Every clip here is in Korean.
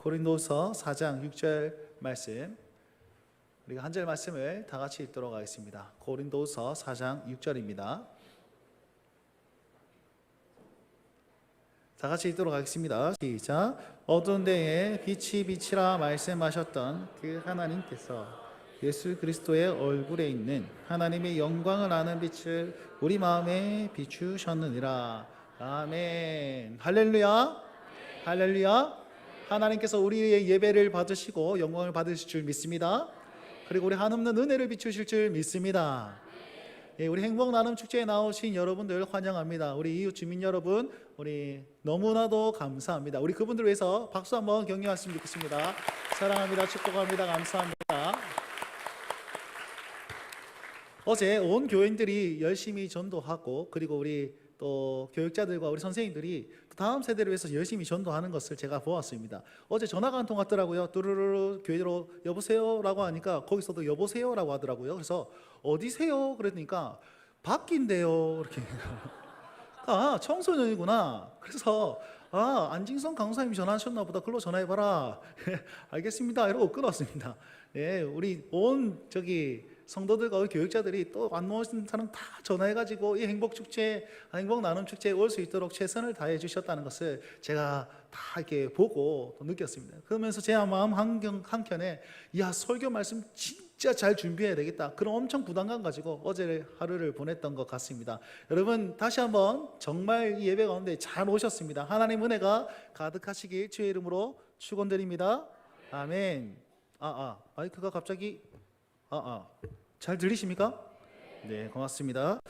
고린도서 4장 6절 말씀, 우리가 한 절 말씀을 다 같이 읽도록 하겠습니다. 고린도서 4장 6절입니다. 다 같이 읽도록 하겠습니다. 시작. 어두운 데에 빛이 빛이라 말씀하셨던 그 하나님께서 예수 그리스도의 얼굴에 있는 하나님의 영광을 아는 빛을 우리 마음에 비추셨느니라. 아멘. 할렐루야. 할렐루야. 하나님께서 우리의 예배를 받으시고 영광을 받으실 줄 믿습니다. 그리고 우리 한없는 은혜를 비추실 줄 믿습니다. 예, 우리 행복 나눔 축제에 나오신 여러분들 환영합니다. 우리 이웃 주민 여러분, 우리 너무나도 감사합니다. 우리 그분들 위해서 박수 한번 격려했으면 좋겠습니다. 사랑합니다. 축복합니다. 감사합니다. 어제 온 교인들이 열심히 전도하고, 그리고 우리 또 교육자들과 우리 선생님들이 다음 세대를 위해서 열심히 전도하는 것을 제가 보았습니다. 어제 전화가 한 통 왔더라고요. 뚜루루루 교회로 여보세요 라고 하니까 거기서도 여보세요 라고 하더라고요. 그래서 어디세요? 그러니까 밖인데요 이렇게. 아, 청소년이구나. 그래서 안징성 강사님이 전화하셨나 보다. 글로 전화해봐라. 알겠습니다 이러고 끊었습니다. 예, 우리 온 성도들과 우리 교육자들이 또 안 오신 사람 다 전화해가지고 이 행복축제, 행복 나눔 축제에 올 수 있도록 최선을 다해 주셨다는 것을 제가 다 이렇게 보고 또 느꼈습니다. 그러면서 제 마음 한켠에 설교 말씀 진짜 잘 준비해야 되겠다, 그런 엄청 부담감 가지고 어제 하루를 보냈던 것 같습니다. 여러분 다시 한번 정말 이 예배 가운데 잘 오셨습니다. 하나님 은혜가 가득하시길 주의 이름으로 축원드립니다. 아멘. 마이크가 갑자기 잘 들리십니까? 네, 고맙습니다.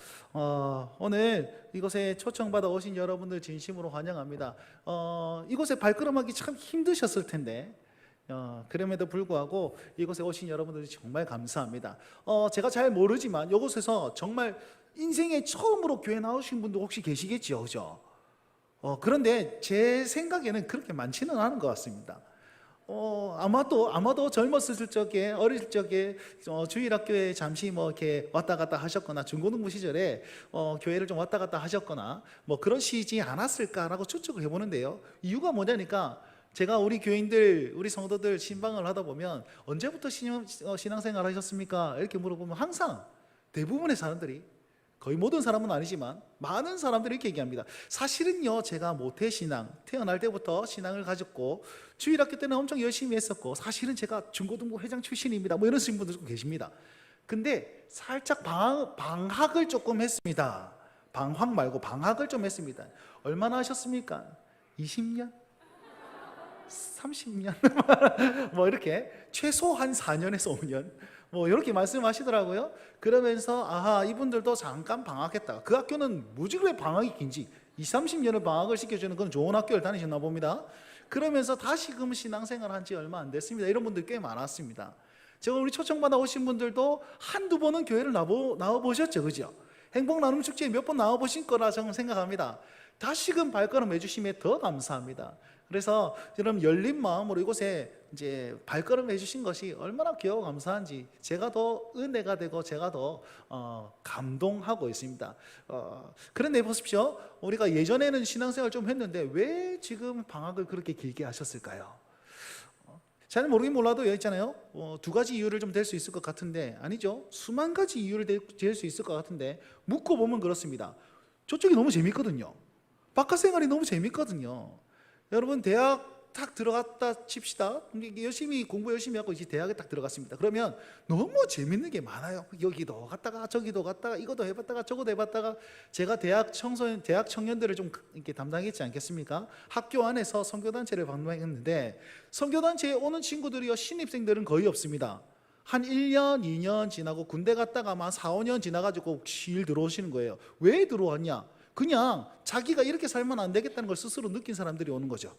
오늘 이곳에 초청받아 오신 여러분들 진심으로 환영합니다. 이곳에 발걸음하기 참 힘드셨을 텐데 그럼에도 불구하고 이곳에 오신 여러분들이 정말 감사합니다. 제가 잘 모르지만 이곳에서 정말 인생에 처음으로 교회 나오신 분도 혹시 계시겠죠, 그죠? 그런데 제 생각에는 그렇게 많지는 않은 것 같습니다. 아마도 젊었을 적에, 어릴 적에 주일학교에 잠시 이렇게 왔다 갔다 하셨거나 중고등부 시절에 교회를 좀 왔다 갔다 하셨거나 그러시지 않았을까라고 추측을 해보는데요. 이유가 뭐냐니까, 제가 우리 교인들, 우리 성도들 신방을 하다 보면 언제부터 신앙생활 하셨습니까? 이렇게 물어보면 항상 대부분의 사람들이, 거의 모든 사람은 아니지만 많은 사람들이 이렇게 얘기합니다. 사실은요, 제가 모태신앙, 태어날 때부터 신앙을 가졌고 주일학교 때는 엄청 열심히 했었고 사실은 제가 중고등부 회장 출신입니다, 이러신 분들도 계십니다. 근데 살짝 방학을 조금 했습니다. 방학 말고 방학을 좀 했습니다. 얼마나 하셨습니까? 20년? 30년? 이렇게 최소한 4년에서 5년 이렇게 말씀하시더라고요. 그러면서 이분들도 잠깐 방학했다. 그 학교는 무지 그래 방학이 긴지 20-30년을 방학을 시켜주는 그런 좋은 학교를 다니셨나 봅니다. 그러면서 다시금 신앙생활 한 지 얼마 안 됐습니다. 이런 분들 꽤 많았습니다. 제가 우리 초청받아 오신 분들도 한두 번은 교회를 나와보셨죠, 그죠? 행복 나눔 축제에 몇 번 나와보신 거라 저는 생각합니다. 다시금 발걸음 해주심에 더 감사합니다. 그래서 여러분 열린 마음으로 이곳에 이제 발걸음 해주신 것이 얼마나 귀하고 감사한지 제가 더 은혜가 되고 제가 더 감동하고 있습니다. 그런데 보십시오, 우리가 예전에는 신앙생활 좀 했는데 왜 지금 방학을 그렇게 길게 하셨을까요? 잘 모르긴 몰라도 여기 있잖아요. 두 가지 이유를 좀 될 수 있을 것 같은데 아니죠. 수만 가지 이유를 될 수 있을 것 같은데 묶어보면 그렇습니다. 저쪽이 너무 재밌거든요. 바깥 생활이 너무 재밌거든요. 여러분 대학 딱 들어갔다 칩시다. 열심히 공부 열심히 하고 이제 대학에 딱 들어갔습니다. 그러면 너무 재밌는 게 많아요. 여기도 갔다가 저기도 갔다가 이것도 해봤다가 저것도 해봤다가, 제가 대학 청년들을 좀 이렇게 담당했지 않겠습니까? 학교 안에서 선교단체를 방문했는데 선교단체에 오는 친구들이요, 신입생들은 거의 없습니다. 한 1년, 2년 지나고 군대 갔다가 한 4, 5년 지나가지고 실 들어오시는 거예요. 왜 들어왔냐? 그냥 자기가 이렇게 살면 안 되겠다는 걸 스스로 느낀 사람들이 오는 거죠.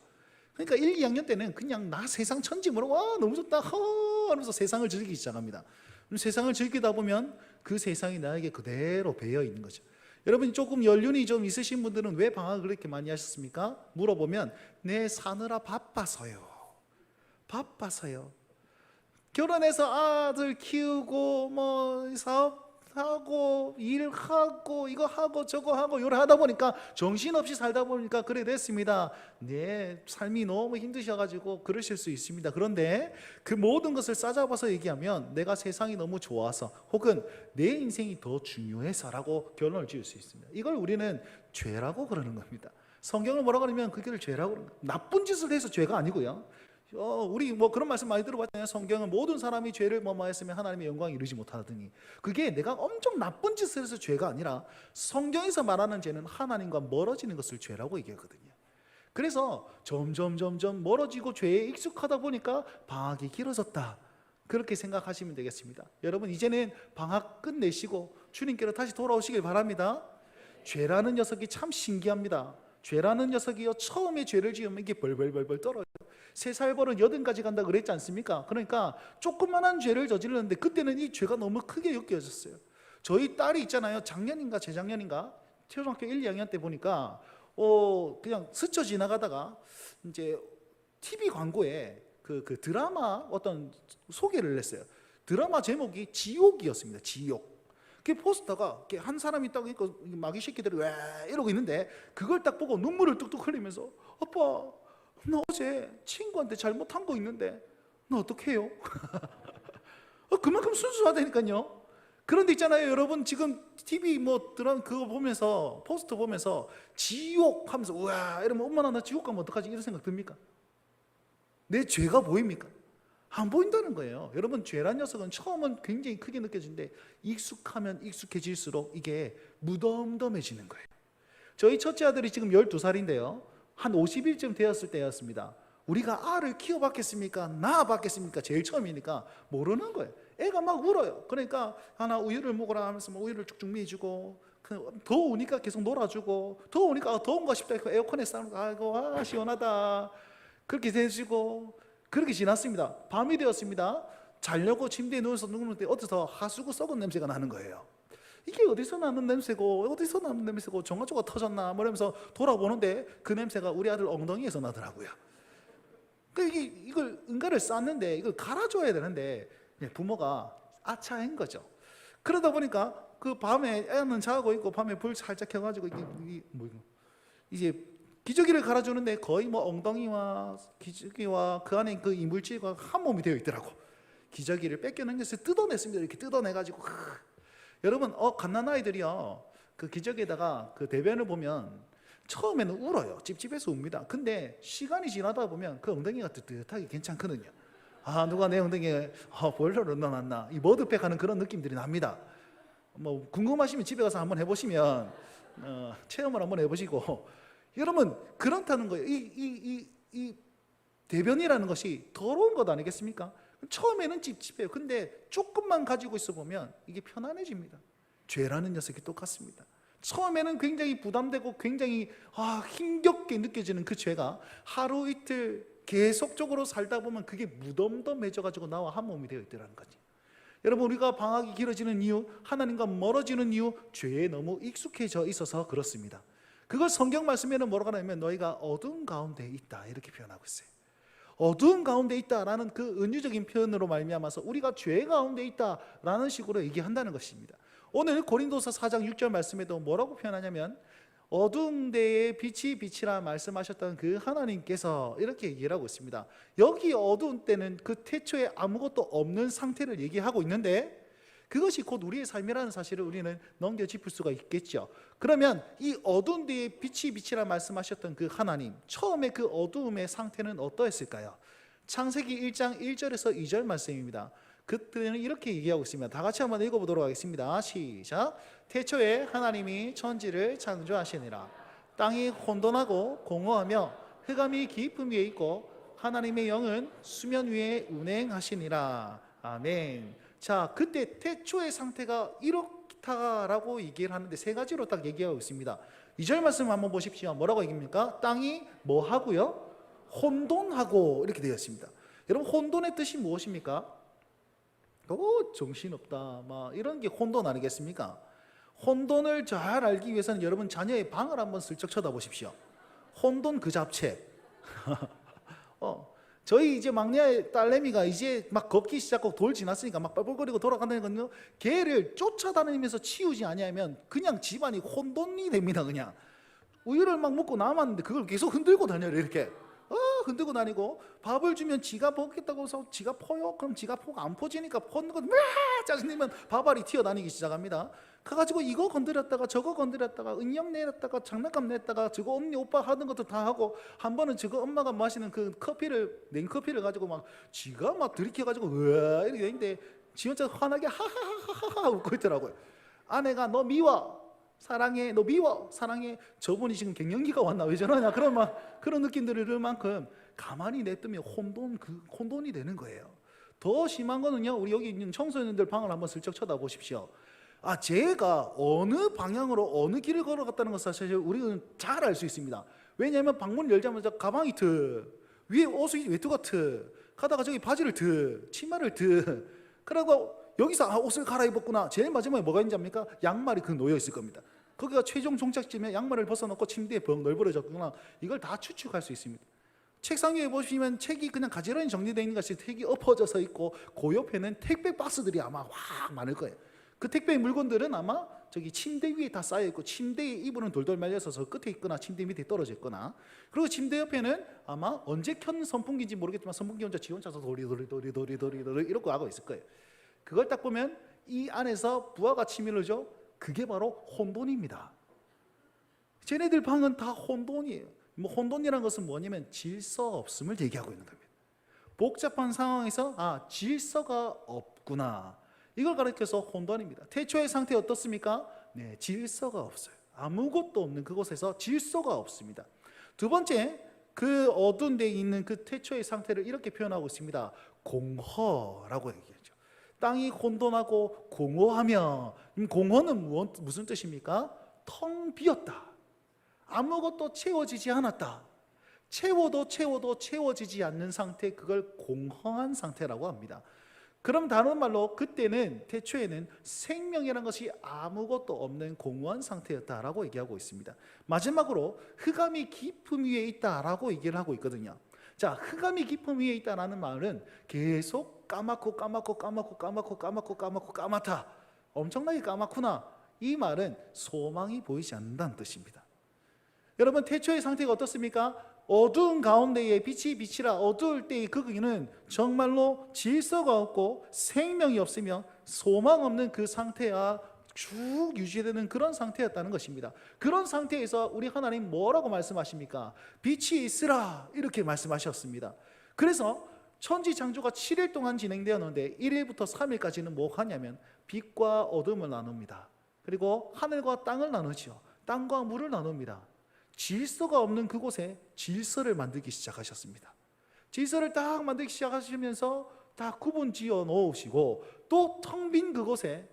그러니까 1, 2학년 때는 그냥 나 세상 천지 모르고 너무 좋다 하면서 세상을 즐기기 시작합니다. 세상을 즐기다 보면 그 세상이 나에게 그대로 배어 있는 거죠. 여러분 조금 연륜이 좀 있으신 분들은 왜 방학을 그렇게 많이 하셨습니까? 물어보면 내 사느라 바빠서요. 결혼해서 아들 키우고 사업 하고 일하고 이거 하고 저거 하고 요래 하다 보니까 정신없이 살다 보니까 그래 됐습니다. 네, 삶이 너무 힘드셔가지고 그러실 수 있습니다. 그런데 그 모든 것을 싸잡아서 얘기하면 내가 세상이 너무 좋아서 혹은 내 인생이 더 중요해서라고 결론을 지을 수 있습니다. 이걸 우리는 죄라고 그러는 겁니다. 성경을 뭐라고 하냐면 그걸 죄라고 그러는 거예요. 나쁜 짓을 해서 죄가 아니고요. 우리 뭐 그런 말씀 많이 들어봤잖아요. 성경은 모든 사람이 죄를 뭐뭐했으면 하나님의 영광에 이르지 못하더니, 그게 내가 엄청 나쁜 짓을 해서 죄가 아니라 성경에서 말하는 죄는 하나님과 멀어지는 것을 죄라고 얘기하거든요. 그래서 점점 멀어지고 죄에 익숙하다 보니까 방학이 길어졌다, 그렇게 생각하시면 되겠습니다. 여러분 이제는 방학 끝내시고 주님께로 다시 돌아오시길 바랍니다. 죄라는 녀석이 참 신기합니다. 죄라는 녀석이요, 처음에 죄를 지으면 이게 벌벌 떨어요. 3살 버릇 80까지 간다 그랬지 않습니까? 그러니까 조그만한 죄를 저질렀는데 그때는 이 죄가 너무 크게 여겨졌어요. 저희 딸이 있잖아요. 작년인가 재작년인가 초등학교 1, 2학년 때 보니까 그냥 스쳐 지나가다가 이제 TV 광고에 그 드라마 어떤 소개를 했어요. 드라마 제목이 지옥이었습니다. 지옥. 그 포스터가 한 사람이 딱 있고 마귀 새끼들이 왜 이러고 있는데, 그걸 딱 보고 눈물을 뚝뚝 흘리면서 아빠, 나 어제 친구한테 잘못한 거 있는데 나 어떡해요? 그만큼 순수하다니까요. 그런데 있잖아요, 여러분 지금 TV 뭐 드라마 그거 보면서 포스터 보면서 지옥 하면서 우와 이러면 엄마나 나 지옥 가면 어떡하지, 이런 생각 듭니까? 내 죄가 보입니까? 안 보인다는 거예요. 여러분 죄란 녀석은 처음은 굉장히 크게 느껴지는데 익숙하면 익숙해질수록 이게 무덤덤해지는 거예요. 저희 첫째 아들이 지금 12살인데요 한 50일쯤 되었을 때였습니다. 우리가 알을 키워봤겠습니까? 낳아봤겠습니까? 제일 처음이니까 모르는 거예요. 애가 막 울어요. 그러니까 하나 우유를 먹으라 하면서 뭐 우유를 쭉쭉 미주고, 더우니까 계속 놀아주고, 더우니까 더운가 싶다 해서 에어컨에 싸우고, 아이고 시원하다 그렇게 해주고, 그렇게 지났습니다. 밤이 되었습니다. 자려고 침대에 누워서 누우는데 어디서 하수구 썩은 냄새가 나는 거예요. 이게 어디서 나는 냄새고 어디서 나는 냄새고 정화조가 터졌나 뭐 이러면서 돌아보는데 그 냄새가 우리 아들 엉덩이에서 나더라고요. 이걸 응가를 쌌는데 이걸 갈아줘야 되는데 부모가 아차한 거죠. 그러다 보니까 그 밤에 애는 자고 있고 밤에 불 살짝 켜가지고 이제 기저귀를 갈아주는데 거의 뭐 엉덩이와 기저귀와 그 안에 그 이물질과 한 몸이 되어 있더라고. 기저귀를 뺏겨넘겨서 뜯어냈습니다. 이렇게 뜯어내가지고 여러분 갓난아이들이요 그 기저귀에다가 그 대변을 보면 처음에는 울어요. 찝찝해서 웁니다. 근데 시간이 지나다 보면 그 엉덩이가 뜨뜻하게 괜찮거든요. 누가 내 엉덩이에 보일러를 넣어놨나, 이 머드팩 하는 그런 느낌들이 납니다. 뭐 궁금하시면 집에 가서 한번 해보시면 체험을 한번 해보시고, 여러분 그렇다는 거예요. 이 대변이라는 것이 더러운 것 아니겠습니까? 처음에는 찝찝해요. 근데 조금만 가지고 있어 보면 이게 편안해집니다. 죄라는 녀석이 똑같습니다. 처음에는 굉장히 부담되고 굉장히 힘겹게 느껴지는 그 죄가 하루 이틀 계속적으로 살다 보면 그게 무덤덤해져 가지고 나와 한 몸이 되어 있더라는 거지. 여러분 우리가 방학이 길어지는 이유, 하나님과 멀어지는 이유, 죄에 너무 익숙해져 있어서 그렇습니다. 그걸 성경 말씀에는 뭐라고 하냐면 너희가 어두운 가운데 있다 이렇게 표현하고 있어요. 어두운 가운데 있다라는 그 은유적인 표현으로 말미암아서 우리가 죄 가운데 있다라는 식으로 얘기한다는 것입니다. 오늘 고린도서 4장 6절 말씀에도 뭐라고 표현하냐면 어두운 데에 빛이 빛이라 말씀하셨던 그 하나님께서 이렇게 얘기를 하고 있습니다. 여기 어두운 때는 그 태초에 아무것도 없는 상태를 얘기하고 있는데 그것이 곧 우리의 삶이라는 사실을 우리는 넘겨짚을 수가 있겠죠. 그러면 이 어두운 데에 빛이 빛이라 말씀하셨던 그 하나님, 처음에 그 어두움의 상태는 어떠했을까요? 창세기 1장 1절에서 2절 말씀입니다. 그때는 이렇게 얘기하고 있습니다. 다 같이 한번 읽어보도록 하겠습니다. 시작. 태초에 하나님이 천지를 창조하시니라. 땅이 혼돈하고 공허하며 흑암이 깊음 위에 있고 하나님의 영은 수면 위에 운행하시니라. 아멘. 자, 그때 태초의 상태가 이렇다라고 얘기를 하는데 세 가지로 딱 얘기하고 있습니다. 2절 말씀 한번 보십시오. 뭐라고 얘기합니까? 땅이 뭐 하고요? 혼돈하고 이렇게 되어 있습니다. 여러분 혼돈의 뜻이 무엇입니까? 정신없다 막 이런 게 혼돈 아니겠습니까? 혼돈을 잘 알기 위해서는 여러분 자녀의 방을 한번 슬쩍 쳐다보십시오. 혼돈 그 잡채. 저희 이제 막내 딸내미가 이제 막 걷기 시작하고 돌 지났으니까 막 뻘뻘거리고 돌아간다니까요. 걔를 쫓아다니면서 치우지 아니하면 그냥 집안이 혼돈이 됩니다. 그냥 우유를 막 먹고 남았는데 그걸 계속 흔들고 다녀요. 이렇게 흔들고 다니고, 밥을 주면 지가 먹겠다고 해서 지가 퍼요. 그럼 지가 포가 안 퍼지니까 퍼는 건 짜증내면 밥알이 튀어다니기 시작합니다. 가가지고 이거 건드렸다가 저거 건드렸다가 은영 내렸다가 장난감 냈다가 저거 언니 오빠 하는 것도 다 하고, 한 번은 저거 엄마가 마시는 그 커피를, 냉커피를 가지고 막 지가 막 들이켜가지고 으아 이렇게 했는데 지 혼자 환하게 하하하하하 웃고 있더라고요. 아내가 너 미워 사랑해, 너 미워 사랑해. 저분이 지금 갱년기가 왔나 왜 저러냐 그런 막 그런 느낌 들을 만큼 가만히 냅두면 혼돈이 되는 거예요. 더 심한 거는요, 우리 여기 있는 청소년들 방을 한번 슬쩍 쳐다보십시오. 제가 어느 방향으로 어느 길을 걸어갔다는 것을 사실 우리는 잘 알 수 있습니다. 왜냐하면 방문을 열자마자 가방이 위에 옷이 외투가 가다가 저기 바지를 치마를 그러고 여기서 옷을 갈아입었구나. 제일 마지막에 뭐가 있는지 압니까? 양말이 놓여 있을 겁니다. 거기가 최종 종착지면 양말을 벗어놓고 침대에 벙 널브러졌구나. 이걸 다 추측할 수 있습니다. 책상 위에 보시면 책이 그냥 가지런히 정리되어 있는 것이 책이 엎어져서 있고, 그 옆에는 택배 박스들이 아마 확 많을 거예요. 그 택배 물건들은 아마 저기 침대 위에 다 쌓여 있고, 침대의 이불은 돌돌 말려서 저 끝에 있거나 침대 밑에 떨어져 있거나, 그리고 침대 옆에는 아마 언제 켠 선풍기인지 모르겠지만 선풍기 혼자 지 혼자서 도리도리 이러고 하고 있을 거예요. 그걸 딱 보면 이 안에서 부하가 치밀어져. 그게 바로 혼돈입니다. 쟤네들 방은 다 혼돈이에요. 혼돈이라는 것은 뭐냐면 질서 없음을 얘기하고 있는 겁니다. 복잡한 상황에서 질서가 없구나, 이걸 가리켜서 혼돈입니다. 태초의 상태 어떻습니까? 네, 질서가 없어요. 아무것도 없는 그곳에서 질서가 없습니다. 두 번째, 그 어두운 데에 있는 그 태초의 상태를 이렇게 표현하고 있습니다. 공허라고 얘기해요. 땅이 혼돈하고 공허하며, 공허는 무슨 뜻입니까? 텅 비었다. 아무것도 채워지지 않았다. 채워도 채워지지 않는 상태, 그걸 공허한 상태라고 합니다. 그럼 다른 말로 그때는 태초에는 생명이라는 것이 아무것도 없는 공허한 상태였다라고 얘기하고 있습니다. 마지막으로 흑암이 깊음 위에 있다라고 얘기를 하고 있거든요. 자, 흑암이 깊음 위에 있다라는 말은 계속 까맣고 까맣다, 엄청나게 까맣구나, 이 말은 소망이 보이지 않는다는 뜻입니다. 여러분, 태초의 상태가 어떻습니까? 어두운 가운데에 빛이라. 어두울 때의 거기는 정말로 질서가 없고 생명이 없으며 소망 없는 그 상태야 쭉 유지되는 그런 상태였다는 것입니다. 그런 상태에서 우리 하나님 뭐라고 말씀하십니까? 빛이 있으라, 이렇게 말씀하셨습니다. 그래서 천지창조가 7일 동안 진행되었는데 1일부터 3일까지는 뭐 하냐면 빛과 어둠을 나눕니다. 그리고 하늘과 땅을 나누죠. 땅과 물을 나눕니다. 질서가 없는 그곳에 질서를 만들기 시작하셨습니다. 질서를 딱 만들기 시작하시면서 다 구분 지어 놓으시고, 또 텅 빈 그곳에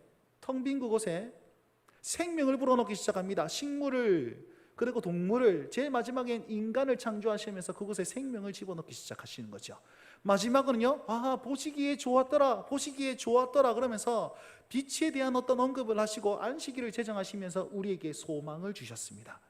생명을 불어넣기 시작합니다. 식물을, 그리고 동물을, 제일 마지막엔 인간을 창조하시면서 그곳에 생명을 집어넣기 시작하시는 거죠. 마지막은요, 보시기에 좋았더라 그러면서 빛에 대한 어떤 언급을 하시고 안식일을 제정하시면서 우리에게 소망을 주셨습니다.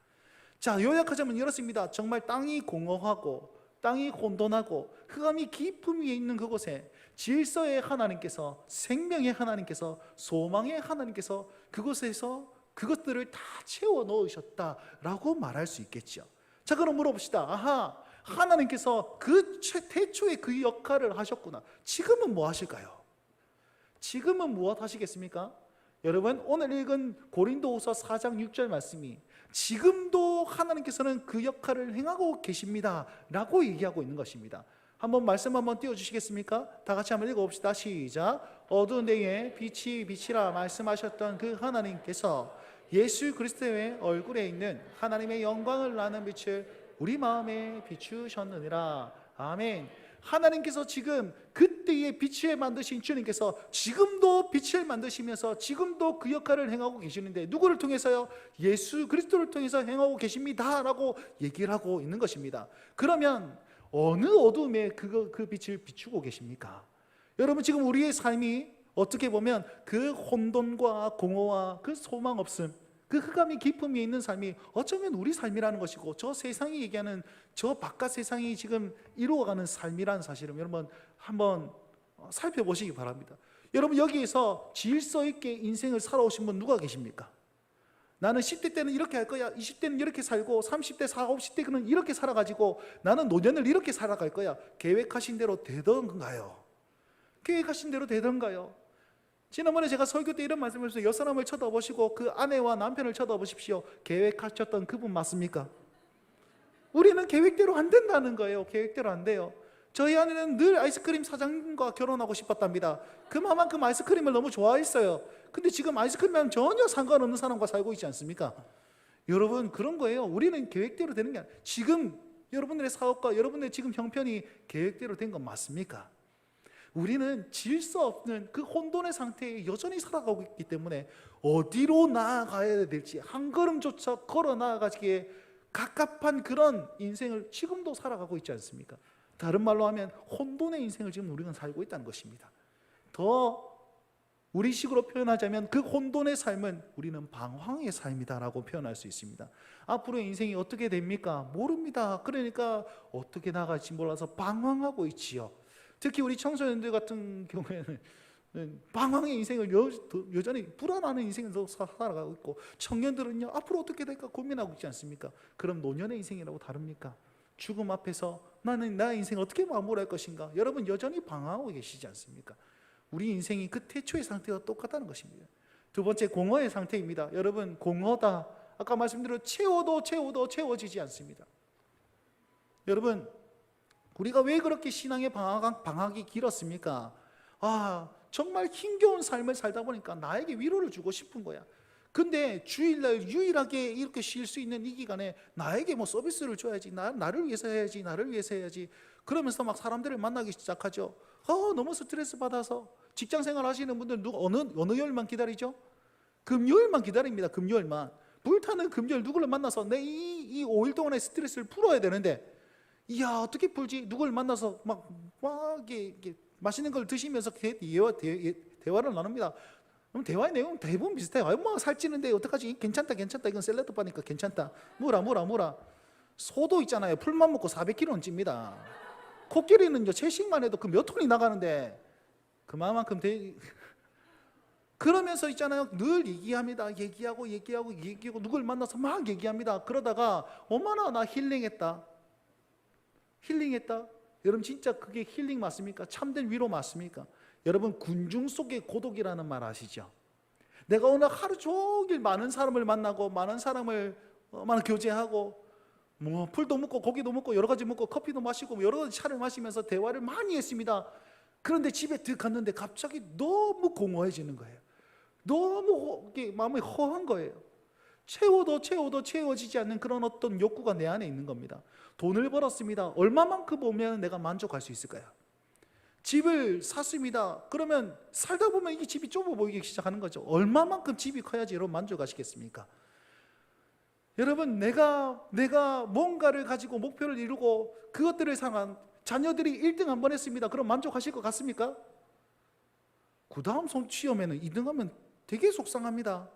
자, 요약하자면 이렇습니다. 정말 땅이 공허하고 땅이 혼돈하고 흑암이 깊음 위에 있는 그곳에 질서의 하나님께서, 생명의 하나님께서, 소망의 하나님께서 그곳에서 그것들을 다 채워 넣으셨다라고 말할 수 있겠죠. 자, 그럼 물어봅시다. 하나님께서 그 태초에 그 역할을 하셨구나. 지금은 뭐 하실까요? 지금은 무엇 하시겠습니까? 여러분, 오늘 읽은 고린도후서 4장 6절 말씀이 지금도 하나님께서는 그 역할을 행하고 계십니다 라고 얘기하고 있는 것입니다. 한번 말씀 한번 띄워주시겠습니까? 다 같이 한번 읽어봅시다. 시작. 어두운 데에 빛이라 말씀하셨던 그 하나님께서 예수 그리스도의 얼굴에 있는 하나님의 영광을 나는 빛을 우리 마음에 비추셨느니라. 아멘. 하나님께서 지금 그때의 빛을 만드신 주님께서 지금도 빛을 만드시면서 지금도 그 역할을 행하고 계시는데, 누구를 통해서요? 예수 그리스도를 통해서 행하고 계십니다 라고 얘기를 하고 있는 것입니다. 그러면 어느 어둠에 그 빛을 비추고 계십니까? 여러분, 지금 우리의 삶이 어떻게 보면 그 혼돈과 공허와 그 소망 없음, 그 흑암이 기쁨 위에 있는 삶이 어쩌면 우리 삶이라는 것이고, 저 세상이 얘기하는 저 바깥 세상이 지금 이루어가는 삶이라는 사실을 여러분 한번 살펴보시기 바랍니다. 여러분, 여기에서 질서 있게 인생을 살아오신 분 누가 계십니까? 나는 10대 때는 이렇게 할 거야, 20대는 이렇게 살고 30대, 40, 50대는 이렇게 살아가지고 나는 노년을 이렇게 살아갈 거야. 계획하신 대로 되던가요? 계획하신 대로 되던가요? 지난번에 제가 설교 때 이런 말씀을 했어요. 옆 사람을 쳐다보시고 그 아내와 남편을 쳐다보십시오. 계획하셨던 그분 맞습니까? 우리는 계획대로 안 된다는 거예요. 계획대로 안 돼요. 저희 아내는 늘 아이스크림 사장님과 결혼하고 싶었답니다. 그만큼 아이스크림을 너무 좋아했어요. 근데 지금 아이스크림이랑 전혀 상관없는 사람과 살고 있지 않습니까? 여러분, 그런 거예요. 우리는 계획대로 되는 게 아니에요. 지금 여러분들의 사업과 여러분들의 지금 형편이 계획대로 된 건 맞습니까? 우리는 질서 없는 그 혼돈의 상태에 여전히 살아가고 있기 때문에 어디로 나아가야 될지 한 걸음조차 걸어 나아가기에 갑갑한 그런 인생을 지금도 살아가고 있지 않습니까? 다른 말로 하면 혼돈의 인생을 지금 우리는 살고 있다는 것입니다. 더 우리식으로 표현하자면 그 혼돈의 삶은 우리는 방황의 삶이다라고 표현할 수 있습니다. 앞으로의 인생이 어떻게 됩니까? 모릅니다. 그러니까 어떻게 나갈지 몰라서 방황하고 있지요. 특히 우리 청소년들 같은 경우에는 방황의 인생을 여전히 불안하는 인생을 살아가고 있고, 청년들은요 앞으로 어떻게 될까 고민하고 있지 않습니까? 그럼 노년의 인생이라고 다릅니까? 죽음 앞에서 나는 나의 인생을 어떻게 마무리할 것인가? 여러분 여전히 방황하고 계시지 않습니까? 우리 인생이 그 태초의 상태와 똑같다는 것입니다. 두 번째, 공허의 상태입니다. 여러분, 공허다, 아까 말씀드린 채워도 채워지지 않습니다. 여러분, 우리가 왜 그렇게 신앙의 방학이 길었습니까? 정말 힘겨운 삶을 살다 보니까 나에게 위로를 주고 싶은 거야. 근데 주일날 유일하게 이렇게 쉴 수 있는 이 기간에 나에게 뭐 서비스를 줘야지, 나를 위해서 해야지 그러면서 막 사람들을 만나기 시작하죠. 너무 스트레스 받아서. 직장 생활 하시는 분들 어느 요일만 기다리죠? 금요일만 기다립니다. 금요일만. 불타는 금요일 누구를 만나서 내 이 5일 동안의 스트레스를 풀어야 되는데, 이야 어떻게 풀지? 누구를 만나서 막 이렇게 맛있는 걸 드시면서 대화를 나눕니다. 그럼 대화의 내용은 대부분 비슷해요. 엄마가 살찌는데 어떡하지? 괜찮다 이건 샐러드 바니까 괜찮다. 뭐라. 소도 있잖아요. 풀만 먹고 400kg는 찝니다. 코끼리는 채식만 해도 그 몇 톤이 나가는데 그만큼 그러면서 있잖아요. 늘 얘기하고 누굴 만나서 막 얘기합니다. 그러다가 얼마나 나 힐링했다. 여러분 진짜 그게 힐링 맞습니까? 참된 위로 맞습니까? 여러분, 군중 속의 고독이라는 말 아시죠? 내가 오늘 하루 종일 많은 사람을 만나고 많은 사람을 교제하고 뭐 풀도 먹고 고기도 먹고 여러 가지 먹고 커피도 마시고 여러 가지 차를 마시면서 대화를 많이 했습니다. 그런데 집에 갔는데 갑자기 너무 공허해지는 거예요. 너무 마음이 허한 거예요. 채워도 채워지지 않는 그런 어떤 욕구가 내 안에 있는 겁니다. 돈을 벌었습니다. 얼마만큼 보면 내가 만족할 수 있을까요? 집을 샀습니다. 그러면 살다 보면 이게 집이 좁아 보이기 시작하는 거죠. 얼마만큼 집이 커야지 여러분 만족하시겠습니까? 여러분, 내가 뭔가를 가지고 목표를 이루고 그것들을 상한 자녀들이 1등 한 번 했습니다. 그럼 만족하실 것 같습니까? 그 다음 시험에는 2등하면 되게 속상합니다.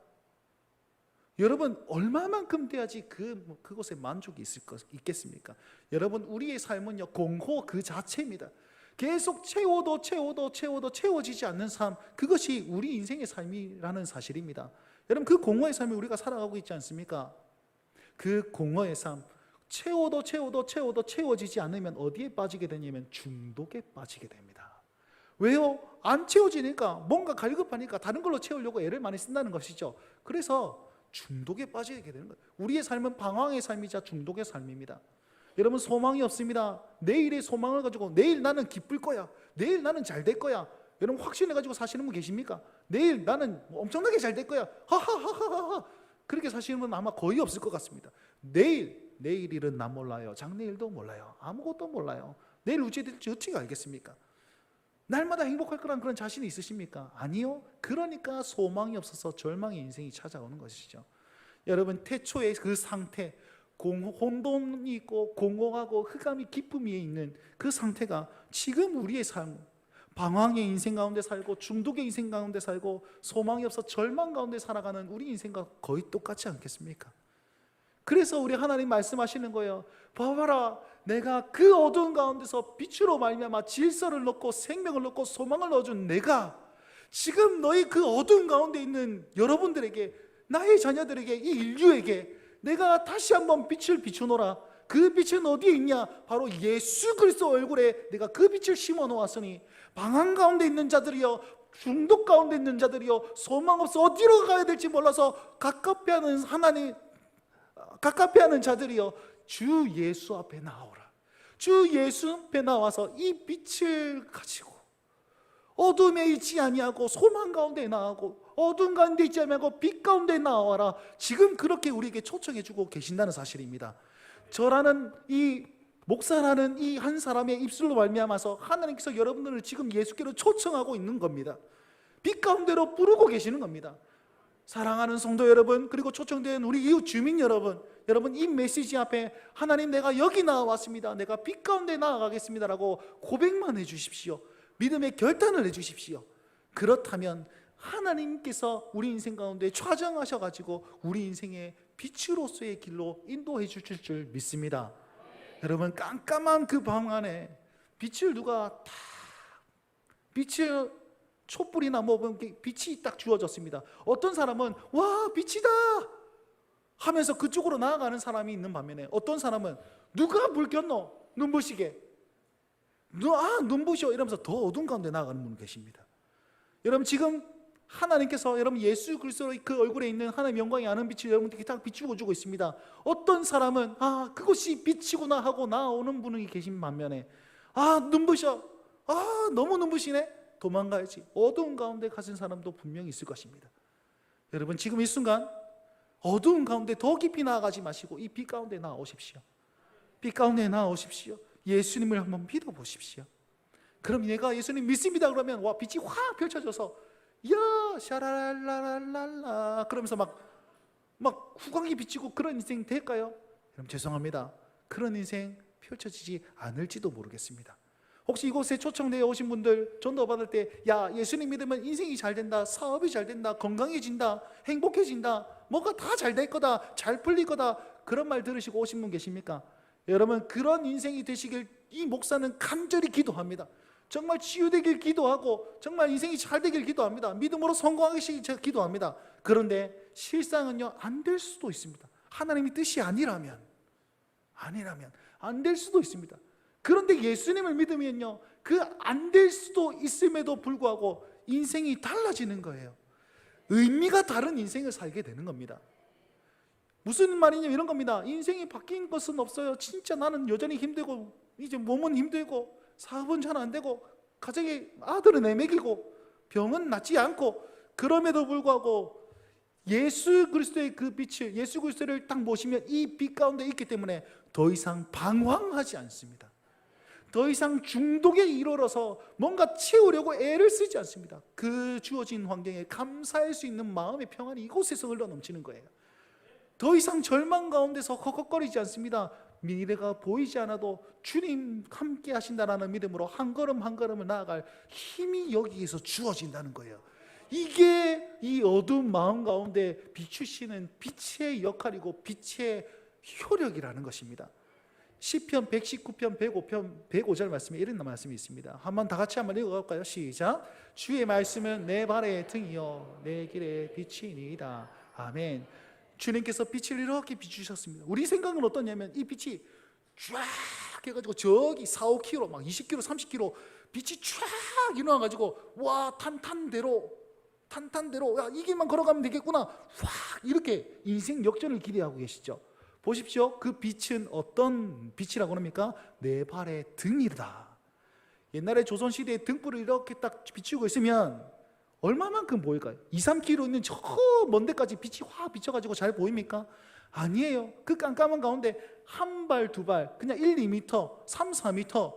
여러분, 얼마만큼 돼야지 그곳에 만족이 있겠습니까? 여러분, 우리의 삶은요 공허 그 자체입니다. 계속 채워도 채워지지 않는 삶, 그것이 우리 인생의 삶이라는 사실입니다. 여러분, 그 공허의 삶을 우리가 살아가고 있지 않습니까? 그 공허의 삶, 채워도 채워지지 않으면 어디에 빠지게 되냐면 중독에 빠지게 됩니다. 왜요? 안 채워지니까, 뭔가 갈급하니까 다른 걸로 채우려고 애를 많이 쓴다는 것이죠. 그래서 중독에 빠지게 되는 거예요. 우리의 삶은 방황의 삶이자 중독의 삶입니다. 여러분, 소망이 없습니다. 내일의 소망을 가지고 내일 나는 기쁠 거야, 내일 나는 잘 될 거야, 여러분 확신해 가지고 사시는 분 계십니까? 내일 나는 엄청나게 잘 될 거야, 하하하하하, 그렇게 사시는 분은 아마 거의 없을 것 같습니다. 내일 일은 난 몰라요. 장래일도 몰라요. 아무것도 몰라요. 내일 어찌 될지 어떻게 알겠습니까? 날마다 행복할 거란 그런 자신이 있으십니까? 아니요. 그러니까 소망이 없어서 절망의 인생이 찾아오는 것이죠. 여러분, 태초의 그 상태, 혼돈이 있고 공허하고 흑암이 깊음 위에 있는 그 상태가 지금 우리의 삶, 방황의 인생 가운데 살고 중독의 인생 가운데 살고 소망이 없어 절망 가운데 살아가는 우리 인생과 거의 똑같지 않겠습니까? 그래서 우리 하나님 말씀하시는 거예요. 봐봐라, 내가 그 어두운 가운데서 빛으로 말미암아 질서를 넣고 생명을 넣고 소망을 넣어준 내가 지금 너희 그 어두운 가운데 있는 여러분들에게, 나의 자녀들에게, 이 인류에게 내가 다시 한번 빛을 비추노라. 그 빛은 어디에 있냐? 바로 예수 그리스도 얼굴에 내가 그 빛을 심어 놓았으니 방황 가운데 있는 자들이여, 중독 가운데 있는 자들이여, 소망 없어 어디로 가야 될지 몰라서 갑갑해하는 자들이여, 주 예수 앞에 나오라. 주 예수 앞에 나와서 이 빛을 가지고 어둠에 있지 아니하고 소망 가운데 나오고 어둠 가운데 있지 아니하고 빛 가운데 나와라. 지금 그렇게 우리에게 초청해 주고 계신다는 사실입니다. 저라는 이 목사라는 이 한 사람의 입술로 말미암아서 하나님께서 여러분들을 지금 예수께로 초청하고 있는 겁니다. 빛 가운데로 부르고 계시는 겁니다. 사랑하는 성도 여러분, 그리고 초청된 우리 이웃 주민 여러분, 이 메시지 앞에 하나님 내가 여기 나와왔습니다, 내가 빛 가운데 나아가겠습니다 라고 고백만 해주십시오. 믿음의 결단을 해주십시오. 그렇다면 하나님께서 우리 인생 가운데 좌정하셔가지고 우리 인생의 빛으로서의 길로 인도해 주실 줄 믿습니다. 여러분, 깜깜한 그 방 안에 빛을 누가 다, 빛을 촛불이나 뭐 빛이 딱 주어졌습니다. 어떤 사람은 와 빛이다 하면서 그쪽으로 나아가는 사람이 있는 반면에 어떤 사람은 누가 불 켰노? 눈부시게 눈부셔 이러면서 더 어두운 가운데 나아가는 분이 계십니다. 여러분, 지금 하나님께서 여러분 예수 그리스도의 그 얼굴에 있는 하나님의 영광이 아는 빛을 여러분들께 딱 비추어 주고 있습니다. 어떤 사람은 그것이 빛이구나 하고 나오는 분이 계신 반면에 눈부셔, 너무 눈부시네, 도망가야지, 어두운 가운데 가진 사람도 분명히 있을 것입니다. 여러분, 지금 이 순간 어두운 가운데 더 깊이 나아가지 마시고 이 빛 가운데 나오십시오. 빛 가운데 나오십시오. 예수님을 한번 믿어보십시오. 그럼 내가 예수님 믿습니다 그러면 빛이 확 펼쳐져서 야 샤랄랄랄라 그러면서 막 후광이 비치고 그런 인생 될까요? 여러분, 죄송합니다. 그런 인생 펼쳐지지 않을지도 모르겠습니다. 혹시 이곳에 초청되어 오신 분들 전도 받을 때 예수님 믿으면 인생이 잘 된다, 사업이 잘 된다, 건강해진다, 행복해진다, 뭐가 다 잘 될 거다, 잘 풀릴 거다, 그런 말 들으시고 오신 분 계십니까? 여러분, 그런 인생이 되시길 이 목사는 간절히 기도합니다. 정말 치유되길 기도하고 정말 인생이 잘 되길 기도합니다. 믿음으로 성공하길 기도합니다. 그런데 실상은요 안 될 수도 있습니다. 하나님의 뜻이 아니라면 안 될 수도 있습니다. 그런데 예수님을 믿으면요 그 안 될 수도 있음에도 불구하고 인생이 달라지는 거예요. 의미가 다른 인생을 살게 되는 겁니다. 무슨 말이냐 이런 겁니다. 인생이 바뀐 것은 없어요. 진짜 나는 여전히 힘들고 이제 몸은 힘들고 사업은 잘 안 되고 가정에 아들은 애매기고 병은 낫지 않고, 그럼에도 불구하고 예수 그리스도의 그 빛을, 예수 그리스도를 딱 모시면 이 빛 가운데 있기 때문에 더 이상 방황하지 않습니다. 더 이상 중독에 이르러서 뭔가 채우려고 애를 쓰지 않습니다. 그 주어진 환경에 감사할 수 있는 마음의 평안이 이곳에서 흘러넘치는 거예요. 더 이상 절망 가운데서 헉헉거리지 않습니다. 미래가 보이지 않아도 주님 함께 하신다라는 믿음으로 한 걸음 한 걸음을 나아갈 힘이 여기에서 주어진다는 거예요. 이게 이 어두운 마음 가운데 비추시는 빛의 역할이고 빛의 효력이라는 것입니다. 시편 119편 105절 말씀에 이런 말씀이 있습니다. 한번 다 같이 한번 읽어볼까요? 시작. 주의 말씀은 내 발의 등이요 내 길의 빛이니이다. 아멘. 주님께서 빛을 이렇게 비추셨습니다. 우리 생각은 어떠냐면 이 빛이 쫙 해가지고 저기 4, 5km 막 20km 30km 빛이 쫙 일어나가지고 와 탄탄대로 야 이 길만 걸어가면 되겠구나 확 이렇게 인생 역전을 기대하고 계시죠. 보십시오. 그 빛은 어떤 빛이라고 합니까? 내 발의 등이다. 옛날에 조선시대에 등불을 이렇게 딱 비추고 있으면 얼마만큼 보일까요? 2, 3km 있는 저 먼 데까지 빛이 확 비춰가지고 잘 보입니까? 아니에요. 그 깜깜한 가운데 한 발, 두 발, 그냥 1, 2m, 3, 4m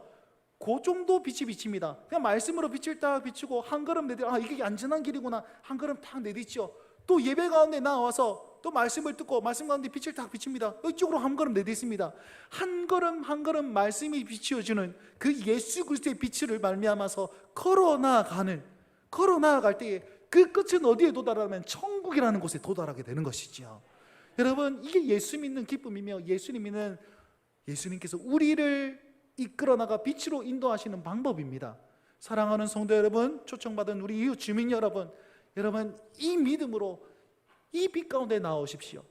그 정도 빛이 비칩니다. 그냥 말씀으로 빛을 딱 비추고 한 걸음 내딛 이게 안전한 길이구나 한 걸음 탁 내딛죠. 또 예배 가운데 나와서 또 말씀을 듣고 말씀 가운데 빛을 딱 비춥니다. 이쪽으로 한 걸음 내딛습니다. 한 걸음 한 걸음 말씀이 비추어주는 그 예수 그리스도의 빛을 말미암아서 걸어 나아갈 때에 그 끝은 어디에 도달하면 천국이라는 곳에 도달하게 되는 것이지요. 여러분, 이게 예수 믿는 기쁨이며 예수님께서 우리를 이끌어 나가 빛으로 인도하시는 방법입니다. 사랑하는 성도 여러분, 초청받은 우리 이웃 주민 여러분, 이 믿음으로 이 빛 가운데 나오십시오.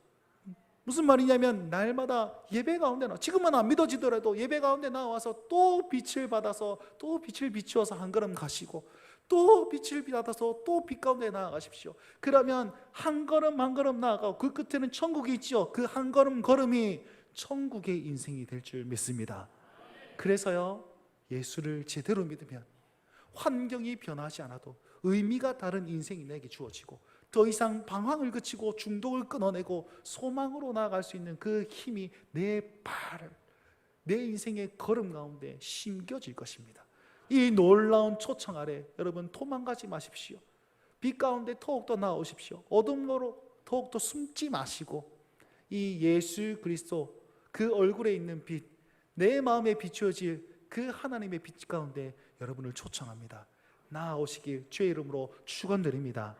무슨 말이냐면 날마다 예배 가운데 지금은 안 믿어지더라도 예배 가운데 나와서 또 빛을 받아서 또 빛을 비추어서 한 걸음 가시고 또 빛을 받아서 또 빛 가운데 나아가십시오. 그러면 한 걸음 한 걸음 나아가고 그 끝에는 천국이 있죠. 그 한 걸음 걸음이 천국의 인생이 될 줄 믿습니다. 그래서요, 예수를 제대로 믿으면 환경이 변하지 않아도 의미가 다른 인생이 내게 주어지고 더 이상 방황을 그치고 중독을 끊어내고 소망으로 나아갈 수 있는 그 힘이 내 인생의 걸음 가운데 심겨질 것입니다. 이 놀라운 초청 아래 여러분 도망가지 마십시오. 빛 가운데 더욱더 나오십시오. 어둠으로 더욱더 숨지 마시고 이 예수 그리스도 그 얼굴에 있는 빛, 내 마음에 비추어질 그 하나님의 빛 가운데 여러분을 초청합니다. 나아오시길 주의 이름으로 축원드립니다.